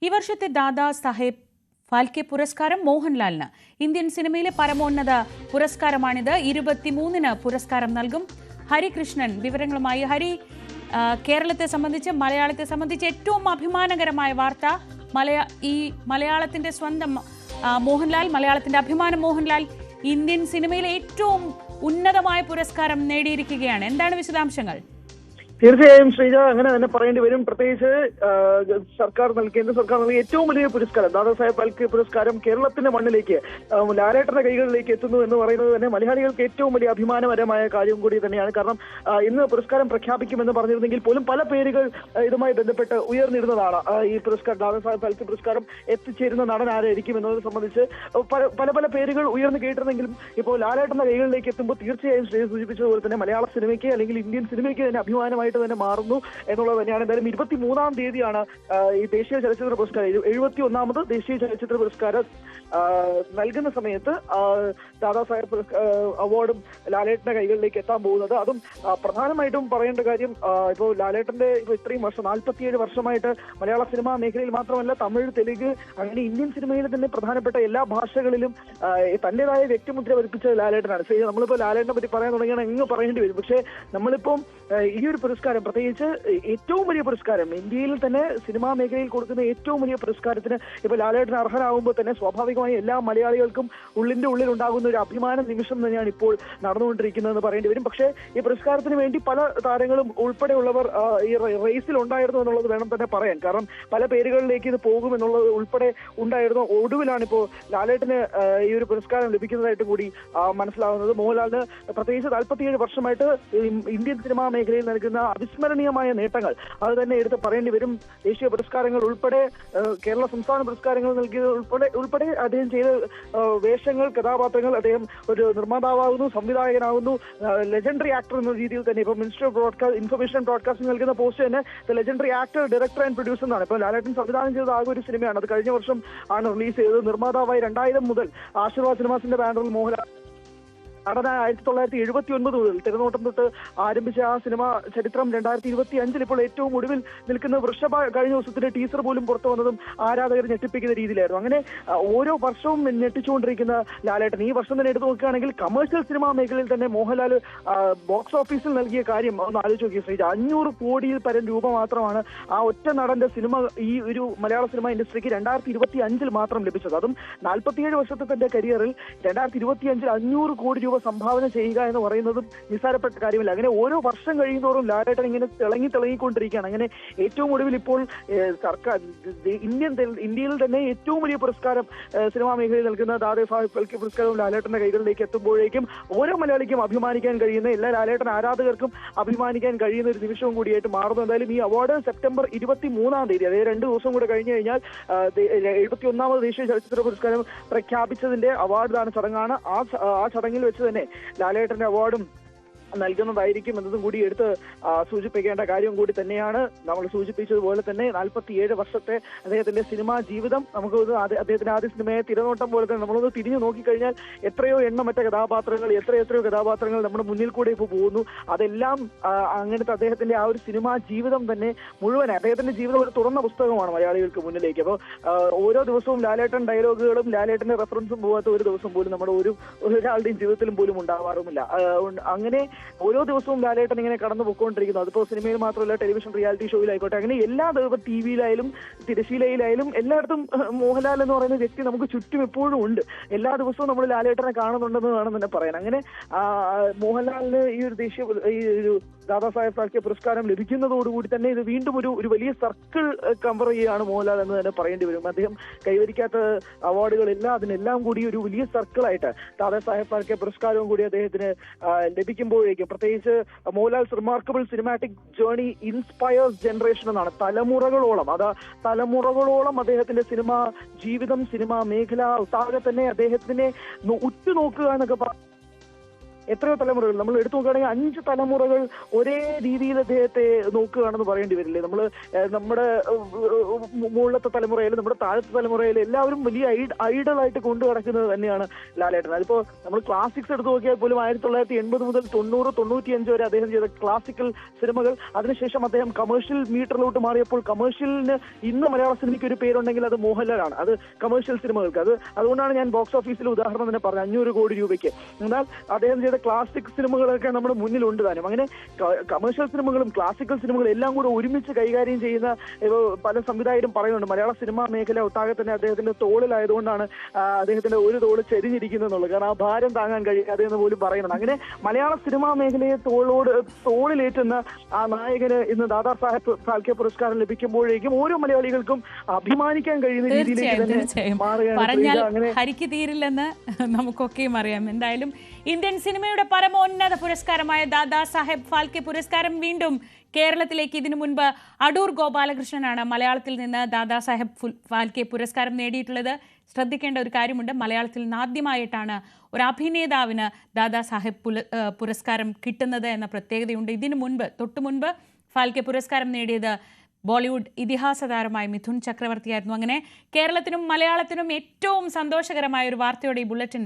ഈ വർഷത്തെ ദാദാ സാഹേബ് ഫാൽക്കെ പുരസ്കാരം മോഹൻലാലിന്. ഇന്ത്യൻ സിനിമയിലെ പരമോന്നത പുരസ്കാരമാണിത്. 23-ന് പുരസ്കാരം നൽകും. ഹരികൃഷ്ണൻ വിവരങ്ങളുമായി. ഹരി, കേരളത്തെ സംബന്ധിച്ച്, മലയാളത്തെ സംബന്ധിച്ച് ഏറ്റവും അഭിമാനകരമായ വാർത്ത, മലയാളത്തിന്റെ സ്വന്തം മോഹൻലാൽ, മലയാളത്തിന്റെ അഭിമാനം മോഹൻലാൽ ഇന്ത്യൻ സിനിമയിലെ ഏറ്റവും ഉന്നതമായ പുരസ്കാരം നേടിയിരിക്കുകയാണ്. എന്താണ് വിശദാംശങ്ങൾ? തീർച്ചയായും ശ്രീജ, അങ്ങനെ തന്നെ പറയേണ്ടി വരും. പ്രത്യേകിച്ച് കേന്ദ്ര സർക്കാർ നൽകിയ ഏറ്റവും വലിയ പുരസ്കാരം ദാദാ സാഹേബ് ഫാൽക്കെ പുരസ്കാരം കേരളത്തിന്റെ മണ്ണിലേക്ക്, ലാലേട്ടന്റെ കൈകളിലേക്ക് എത്തുന്നു എന്ന് പറയുന്നത് തന്നെ മലയാളികൾക്ക് ഏറ്റവും വലിയ അഭിമാനകരമായ കാര്യം കൂടി തന്നെയാണ്. കാരണം ഇന്ന് പുരസ്കാരം പ്രഖ്യാപിക്കുമെന്ന് പറഞ്ഞിരുന്നെങ്കിൽ പോലും പല പേരുകൾ ഇതുമായി ബന്ധപ്പെട്ട് ഉയർന്നിരുന്നതാണ്. ഈ പുരസ്കാരം, ദാദാ സാഹേബ് ഫാൽക്കെ പുരസ്കാരം എത്തിച്ചേരുന്ന നടൻ ആരായിരിക്കും എന്നതിനെ സംബന്ധിച്ച് പല പേരുകൾ ഉയർന്നു കേട്ടിരുന്നെങ്കിലും ഇപ്പോൾ ലാലേട്ടന്റെ കൈകളിലേക്ക് എത്തുമ്പോൾ തീർച്ചയായും ശ്രീ സൂചിപ്പിച്ചതുപോലെ തന്നെ മലയാള സിനിമയ്ക്ക് അല്ലെങ്കിൽ ഇന്ത്യൻ സിനിമയ്ക്ക് തന്നെ അഭിമാനമായിട്ട് തന്നെ മാറുന്നു എന്നുള്ളത് തന്നെയാണ്. എന്തായാലും 23-ാം തീയതിയാണ് ഈ ദേശീയ ചലച്ചിത്ര പുരസ്കാരം, 71ാമത് ദേശീയ ചലച്ചിത്ര പുരസ്കാരം നൽകുന്ന സമയത്ത് ദാദാ സാഹേബ് അവാർഡും ലാലേട്ടന്റെ കൈകളിലേക്ക് എത്താൻ പോകുന്നത്. അതും പ്രധാനമായിട്ടും പറയേണ്ട കാര്യം, ഇപ്പോൾ ലാലേട്ടന്റെ ഇത്രയും വർഷം, 47 വർഷമായിട്ട് മലയാള സിനിമാ മേഖലയിൽ മാത്രമല്ല തമിഴ്, തെലുങ്ക്, അങ്ങനെ ഇന്ത്യൻ സിനിമയിൽ തന്നെ പ്രധാനപ്പെട്ട എല്ലാ ഭാഷകളിലും തന്റേതായ വ്യക്തിമുദ്ര പതിപ്പിച്ച ലാലേട്ടനാണ്. നമ്മളിപ്പോൾ ലാലേട്ടനെ പറ്റി പറയാൻ തുടങ്ങിയാൽ എങ്ങ് പറയേണ്ടി വരും. പക്ഷേ നമ്മളിപ്പം ഈ ഒരു പുരസ്കാരം, പ്രത്യേകിച്ച് ഏറ്റവും വലിയ പുരസ്കാരം, ഇന്ത്യയിൽ തന്നെ സിനിമാ മേഖലയിൽ കൊടുക്കുന്ന ഏറ്റവും വലിയ പുരസ്കാരത്തിന് ഇപ്പൊ ലാലേട്ടന് അർഹനാകുമ്പോൾ തന്നെ സ്വാഭാവികമായി എല്ലാ മലയാളികൾക്കും ഉള്ളിന്റെ ഉള്ളിൽ ഉണ്ടാകുന്ന ഒരു അഭിമാന നിമിഷം തന്നെയാണ് ഇപ്പോൾ നടന്നുകൊണ്ടിരിക്കുന്നതെന്ന് പറയേണ്ടി വരും. പക്ഷേ ഈ പുരസ്കാരത്തിന് വേണ്ടി പല താരങ്ങളും ഉൾപ്പെടെയുള്ളവർ ഈ റേസിൽ ഉണ്ടായിരുന്നു എന്നുള്ളത് വേണം തന്നെ പറയാൻ. കാരണം പല പേരുകളിലേക്ക് ഇത് പോകുമെന്നുള്ളത് ഉൾപ്പെടെ ഉണ്ടായിരുന്നു. ഒടുവിലാണ് ഇപ്പോൾ ലാലേട്ടന് ഈ ഒരു പുരസ്കാരം ലഭിക്കുന്നതായിട്ട് കൂടി മനസ്സിലാവുന്നത്. മോഹൻലാലിന് പ്രത്യേകിച്ച് 47 വർഷമായിട്ട് ഇന്ത്യൻ സിനിമാ മേഖലയിൽ നൽകുന്ന അവിസ്മരണീയമായ നേട്ടങ്ങൾ അത് തന്നെ എടുത്ത് പറയേണ്ടി വരും. ദേശീയ പുരസ്കാരങ്ങൾ ഉൾപ്പെടെ, കേരള സംസ്ഥാന പുരസ്കാരങ്ങൾ നൽകിയത് ഉൾപ്പെടെ അദ്ദേഹം ചെയ്ത വേഷങ്ങൾ, കഥാപാത്രങ്ങൾ, അദ്ദേഹം ഒരു നിർമ്മാതാവാകുന്നു, സംവിധായകനാകുന്നു, ലെജൻഡറി ആക്ടർ എന്ന രീതിയിൽ തന്നെ ഇപ്പൊ മിനിസ്റ്റർ ഓഫ് ഇൻഫർമേഷൻ ബ്രോഡ്കാസ്റ്റിംഗ് നൽകുന്ന പോസ്റ്റ് തന്നെ legendary actor, director and producer എന്നാണ്. ഇപ്പൊ ലാലേട്ടൻ സംവിധാനം ചെയ്ത ആകെ ഒരു സിനിമയാണ്, അത് കഴിഞ്ഞ വർഷം ആണ് റിലീസ് ചെയ്തത്. നിർമ്മാതാവായി 2000 മുതൽ ആശീർവാദ് സിനിമാസിന്റെ ബാനറിൽ മോഹൻലാൽ നടനായ 1979 മുതൽ തിരനോട്ടം തൊട്ട് ആരംഭിച്ച ആ സിനിമ ചരിത്രം 2025 ഇപ്പോൾ ഏറ്റവും ഒടുവിൽ നിൽക്കുന്ന വൃഷഭ കഴിഞ്ഞ ദിവസത്തിന്റെ ടീസർ പോലും പുറത്തു വന്നതും ആരാധകർ ഞെട്ടിപ്പിക്കുന്ന രീതിയിലായിരുന്നു. അങ്ങനെ ഓരോ വർഷവും ഞെട്ടിച്ചുകൊണ്ടിരിക്കുന്ന ലാലേട്ടൻ ഈ വർഷം തന്നെ എടുത്തു നോക്കുകയാണെങ്കിൽ കമേഴ്ഷ്യൽ സിനിമാ മേഖലയിൽ തന്നെ മോഹൻലാൽ ബോക്സ് ഓഫീസിൽ നൽകിയ കാര്യം ഒന്ന് ആലോചിച്ച് നോക്കിയ ശ്രീജ. 500 കോടിയിൽ പരം രൂപ മാത്രമാണ് ആ ഒറ്റ നടന്റെ സിനിമ ഈ ഒരു മലയാള സിനിമ ഇൻഡസ്ട്രിക്ക് 2025 മാത്രം ലഭിച്ചത്. അതും 47 വർഷത്തെ തന്റെ കരിയറിൽ 2025 500 കോടി രൂപ സംഭാവന ചെയ്യുക എന്ന് പറയുന്നതും നിസ്സാരപ്പെട്ട കാര്യമില്ല. അങ്ങനെ ഓരോ വർഷം കഴിയുന്നതോറും ലാലേട്ടൻ ഇങ്ങനെ തിളങ്ങിക്കൊണ്ടിരിക്കുകയാണ്. അങ്ങനെ ഏറ്റവും ഒടുവിൽ ഇപ്പോൾ സർക്കാർ ഇന്ത്യയിൽ തന്നെ ഏറ്റവും വലിയ പുരസ്കാരം സിനിമാ മേഖലയിൽ നൽകുന്ന ദാദാ സാഹേബ് ഫാൽക്കെ പുരസ്കാരവും ലാലേട്ടന്റെ കൈകളിലേക്ക് എത്തുമ്പോഴേക്കും ഓരോ മലയാളിക്കും അഭിമാനിക്കാൻ കഴിയുന്ന, എല്ലാ ലാലേട്ടൻ ആരാധകർക്കും അഭിമാനിക്കാൻ കഴിയുന്ന ഒരു നിമിഷവും കൂടിയായിട്ട് മാറുന്നു. എന്തായാലും ഈ അവാർഡ് സെപ്റ്റംബർ 23-ാം തീയതി, അതായത് 2 ദിവസം കൂടെ കഴിഞ്ഞു കഴിഞ്ഞാൽ 71ാമത് ദേശീയ ചലച്ചിത്ര പുരസ്കാരം പ്രഖ്യാപിച്ചതിന്റെ അവാർഡ് ദാന ചടങ്ങാണ്. ആ ചടങ്ങിൽ വെച്ച് തന്നെ ലാലേട്ടന്റെ അവാർഡും നൽകുന്നതായിരിക്കും എന്നതും കൂടി എടുത്ത് സൂചിപ്പിക്കേണ്ട കാര്യം കൂടി തന്നെയാണ്. നമ്മൾ സൂചിപ്പിച്ചതുപോലെ തന്നെ 47 വർഷത്തെ അദ്ദേഹത്തിന്റെ സിനിമാ ജീവിതം, നമുക്ക് അദ്ദേഹത്തിന്റെ ആദ്യ സിനിമയെ തിരനോട്ടം പോലെ തന്നെ നമ്മളൊന്ന് തിരിഞ്ഞു നോക്കിക്കഴിഞ്ഞാൽ എത്രയോ എണ്ണമറ്റ കഥാപാത്രങ്ങൾ, എത്രയോ കഥാപാത്രങ്ങൾ നമ്മുടെ മുന്നിൽ കൂടെ ഇപ്പോൾ പോകുന്നു. അതെല്ലാം അങ്ങനത്തെ അദ്ദേഹത്തിന്റെ ആ ഒരു സിനിമാ ജീവിതം തന്നെ മുഴുവൻ, അദ്ദേഹത്തിന്റെ ജീവിതം ഒരു തുറന്ന പുസ്തകമാണ് മലയാളികൾക്ക് മുന്നിലേക്ക്. അപ്പോൾ ഓരോ ദിവസവും ലാലേട്ടൻ ഡയലോഗുകളും ലാലേട്ടന്റെ റെഫറൻസും പോകാത്ത ഒരു ദിവസം പോലും നമ്മുടെ ഒരാളുടെയും ജീവിതത്തിലും പോലും ഉണ്ടാവാറുമില്ല. അങ്ങനെ ഓരോ ദിവസവും ലാലേട്ടൻ ഇങ്ങനെ കടന്നു പോയിക്കൊണ്ടിരിക്കുന്നു. അതിപ്പോ സിനിമയിൽ മാത്രമല്ല, ടെലിവിഷൻ റിയാലിറ്റി ഷോയിലായിക്കോട്ടെ, അങ്ങനെ എല്ലാ ദിവസവും TV-യിലായാലും തിരശ്ശീലയിലായാലും എല്ലായിടത്തും മോഹൻലാൽ എന്ന് പറയുന്ന വ്യക്തി നമുക്ക് ചുറ്റും എപ്പോഴും ഉണ്ട്. എല്ലാ ദിവസവും നമ്മൾ ലാലേട്ടനെ കാണുന്നുണ്ടെന്ന് വേണം തന്നെ പറയാൻ. അങ്ങനെ മോഹൻലാലിന് ഈ ഒരു ദാദാ സാഹേബ് ഫാൽക്കെ പുരസ്കാരം ലഭിക്കുന്നതോടുകൂടി തന്നെ ഇത് വീണ്ടും ഒരു വലിയ സർക്കിൾ കവർ ചെയ്യുകയാണ് മോഹൻലാൽ എന്ന് തന്നെ പറയേണ്ടി വരും. അദ്ദേഹം കൈവരിക്കാത്ത അവാർഡുകളെല്ലാം അതിനെല്ലാം കൂടി ഒരു വലിയ സർക്കിളായിട്ട് ദാദാ സാഹേബ് ഫാൽക്കെ പുരസ്കാരവും കൂടി അദ്ദേഹത്തിന് ലഭിക്കുമ്പോഴേക്കും, പ്രത്യേകിച്ച് Mohanlal's remarkable cinematic journey inspires generation എന്നാണ്. തലമുറകളോളം അദ്ദേഹത്തിന്റെ സിനിമാ ജീവിതം, സിനിമാ മേഖല ഒട്ടാകെ തന്നെ അദ്ദേഹത്തിനെ ഉറ്റുനോക്കുക എന്നൊക്കെ എത്രയോ തലമുറകൾ നമ്മൾ എടുത്തു നോക്കുകയാണെങ്കിൽ 5 തലമുറകൾ ഒരേ രീതിയിൽ അദ്ദേഹത്തെ നോക്കുകയാണെന്ന് പറയേണ്ടി വരില്ലേ. നമ്മുടെ മുകളിലത്തെ തലമുറയിൽ, നമ്മുടെ താഴത്തെ തലമുറയിൽ എല്ലാവരും വലിയ ഐഡലായിട്ട് കൊണ്ടു നടക്കുന്നത് തന്നെയാണ് ലാലേട്ടൻ. അതിപ്പോ നമ്മൾ ക്ലാസിക്സ് എടുത്തു നോക്കിയാൽ പോലും 1980 മുതൽ 90, 95 വരെ അദ്ദേഹം ചെയ്ത ക്ലാസിക്കൽ സിനിമകൾ. അതിനുശേഷം അദ്ദേഹം കമേഴ്ഷ്യൽ മീറ്ററിലോട്ട് മാറിയപ്പോൾ കമേഴ്ഷ്യലിന് ഇന്ന് മലയാള സിനിമയ്ക്ക് ഒരു പേരുണ്ടെങ്കിൽ അത് മോഹൻലാലാണ്. അത് കമേഴ്ഷ്യൽ സിനിമകൾക്ക്. അതുകൊണ്ടാണ് ഞാൻ ബോക്സ് ഓഫീസിൽ ഉദാഹരണം തന്നെ പറഞ്ഞത് 500 കോടി രൂപയ്ക്ക്. എന്നാൽ അദ്ദേഹം ചെയ്ത ക്ലാസിക് സിനിമകളൊക്കെ നമ്മുടെ മുന്നിലുണ്ട് താനും. അങ്ങനെ കമേഴ്ഷ്യൽ സിനിമകളും ക്ലാസിക്കൽ സിനിമകളും എല്ലാം കൂടെ ഒരുമിച്ച് കൈകാര്യം ചെയ്യുന്ന പല സംവിധായകരും പറയുന്നുണ്ട്. മലയാള സിനിമാ മേഖല ഒട്ടാകെ തന്നെ അദ്ദേഹത്തിന്റെ തോളിലായതുകൊണ്ടാണ് അദ്ദേഹത്തിന്റെ ഒരു തോള് ചെരിഞ്ഞിരിക്കുന്നത് എന്നുള്ളത്. കാരണം ആ ഭാരം താങ്ങാൻ കഴിയാതെ എന്ന് പോലും പറയുന്നുണ്ട്. അങ്ങനെ മലയാള സിനിമാ മേഖലയെ തോളിലേറ്റുന്ന ആ നായകന് ഇന്ന് ദാദാ സാഹേബ് ഫാൽക്കെ പുരസ്കാരം ലഭിക്കുമ്പോഴേക്കും ഓരോ മലയാളികൾക്കും അഭിമാനിക്കാൻ കഴിയുന്ന രീതിയിലേക്ക് തന്നെ മാറുകയാണ്. ഹരിക്ക് തീരില്ലെന്ന് നമുക്കൊക്കെയും അറിയാം. എന്തായാലും ഇന്ത്യൻ സിനിമയുടെ പരമോന്നത പുരസ്കാരമായ ദാദാ സാഹേബ് ഫാൽക്കെ പുരസ്കാരം വീണ്ടും കേരളത്തിലേക്ക്. ഇതിനു മുൻപ് അടൂർ ഗോപാലകൃഷ്ണനാണ് മലയാളത്തിൽ നിന്ന് ദാദാ സാഹേബ് ഫാൽക്കെ പുരസ്കാരം നേടിയിട്ടുള്ളത്. ശ്രദ്ധിക്കേണ്ട ഒരു കാര്യമുണ്ട്, മലയാളത്തിൽ നിന്ന് ആദ്യമായിട്ടാണ് ഒരു അഭിനേതാവിന് ദാദാ സാഹേബ് പുരസ്കാരം കിട്ടുന്നത് എന്ന പ്രത്യേകതയുണ്ട്. ഇതിനു മുൻപ് തൊട്ടുമുൻപ് ഫാൽക്കെ പുരസ്കാരം നേടിയത് ബോളിവുഡ് ഇതിഹാസ താരമായ മിഥുൻ ചക്രവർത്തിയായിരുന്നു. അങ്ങനെ കേരളത്തിനും മലയാളത്തിനും ഏറ്റവും സന്തോഷകരമായ ഒരു വാർത്തയോടെ ഈ ബുള്ളറ്റിൻ